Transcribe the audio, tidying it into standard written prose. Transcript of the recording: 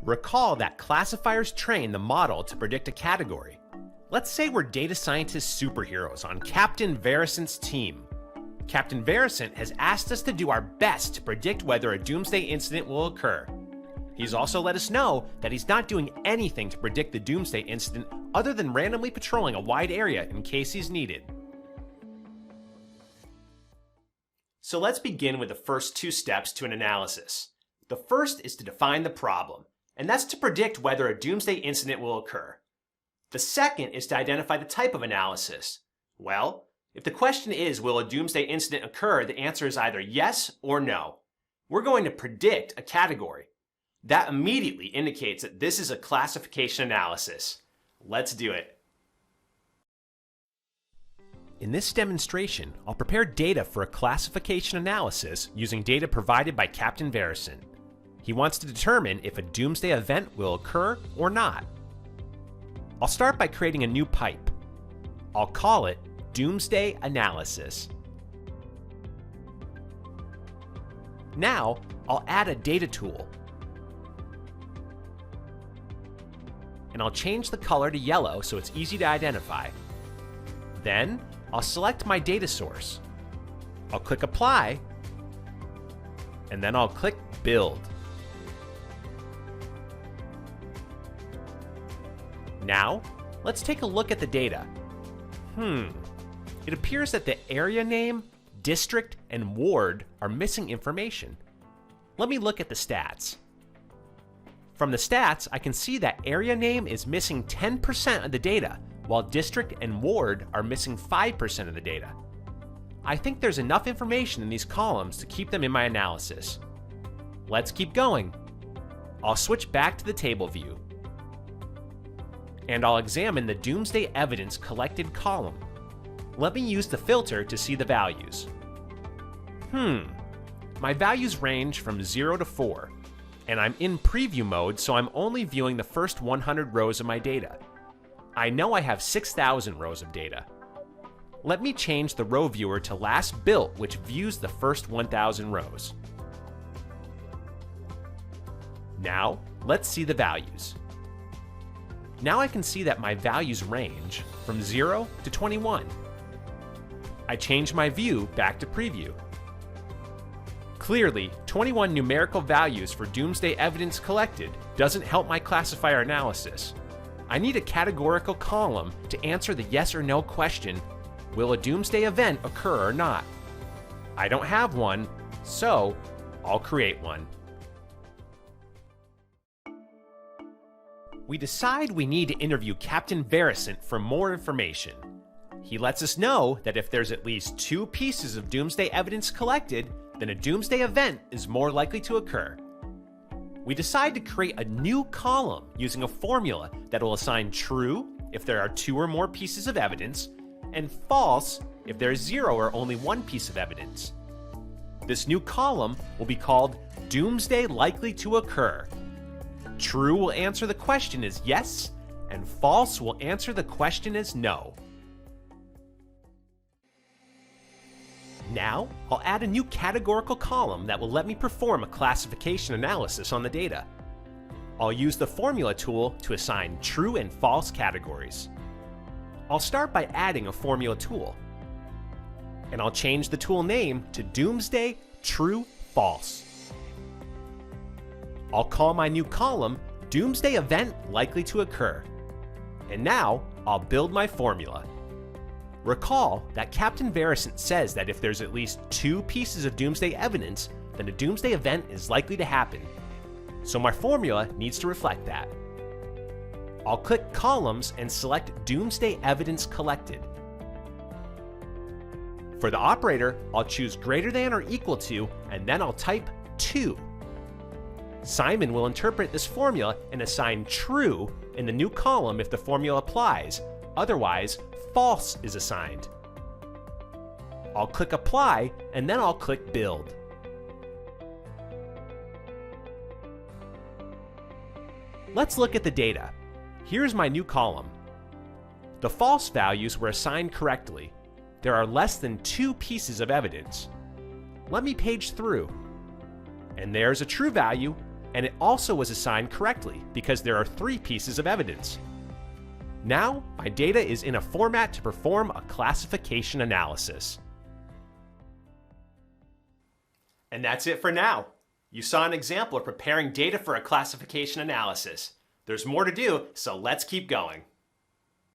Recall that classifiers train the model to predict a category. Let's say we're data scientist superheroes on Captain Verisant's team. Captain Verisant has asked us to do our best to predict whether a doomsday incident will occur. He's also let us know that he's not doing anything to predict the doomsday incident other than randomly patrolling a wide area in case he's needed. So let's begin with the first two steps to an analysis. The first is to define the problem, and that's to predict whether a doomsday incident will occur. The second is to identify the type of analysis. Well, if the question is, will a doomsday incident occur, the answer is either yes or no. We're going to predict a category. That immediately indicates that this is a classification analysis. Let's do it. In this demonstration, I'll prepare data for a classification analysis using data provided by Captain Verisant. He wants to determine if a doomsday event will occur or not. I'll start by creating a new pipe. I'll call it Doomsday Analysis. Now, I'll add a data tool. And I'll change the color to yellow so it's easy to identify. Then, I'll select my data source. I'll click Apply, and then I'll click Build. Now, let's take a look at the data. It appears that the area name, district, and ward are missing information. Let me look at the stats. From the stats, I can see that area name is missing 10% of the data, while district and ward are missing 5% of the data. I think there's enough information in these columns to keep them in my analysis. Let's keep going. I'll switch back to the table view, and I'll examine the doomsday evidence collected column. Let me use the filter to see the values. My values range from 0 to 4, and I'm in preview mode, so I'm only viewing the first 100 rows of my data. I know I have 6,000 rows of data. Let me change the row viewer to last built, which views the first 1,000 rows. Now, let's see the values. Now I can see that my values range from 0 to 21. I change my view back to preview. Clearly, 21 numerical values for doomsday evidence collected doesn't help my classifier analysis. I need a categorical column to answer the yes or no question, will a doomsday event occur or not? I don't have one, so I'll create one. We decide we need to interview Captain Verisant for more information. He lets us know that if there's at least 2 pieces of doomsday evidence collected, then a doomsday event is more likely to occur. We decide to create a new column using a formula that will assign true if there are 2 or more pieces of evidence, and false if there is 0 or only 1 piece of evidence. This new column will be called Doomsday Likely to Occur. True will answer the question as yes, and false will answer the question as no. Now, I'll add a new categorical column that will let me perform a classification analysis on the data. I'll use the formula tool to assign true and false categories. I'll start by adding a formula tool, and I'll change the tool name to Doomsday True False. I'll call my new column Doomsday Event Likely to Occur. And now, I'll build my formula. Recall that Captain Verisant says that if there's at least 2 pieces of doomsday evidence, then a doomsday event is likely to happen. So my formula needs to reflect that. I'll click Columns and select Doomsday Evidence Collected. For the operator, I'll choose greater than or equal to, and then I'll type 2. Symon will interpret this formula and assign true in the new column if the formula applies. Otherwise, false is assigned. I'll click Apply, and then I'll click Build. Let's look at the data. Here's my new column. The false values were assigned correctly. There are less than 2 pieces of evidence. Let me page through. And there's a true value, and it also was assigned correctly because there are 3 pieces of evidence. Now, my data is in a format to perform a classification analysis. And that's it for now. You saw an example of preparing data for a classification analysis. There's more to do, so let's keep going.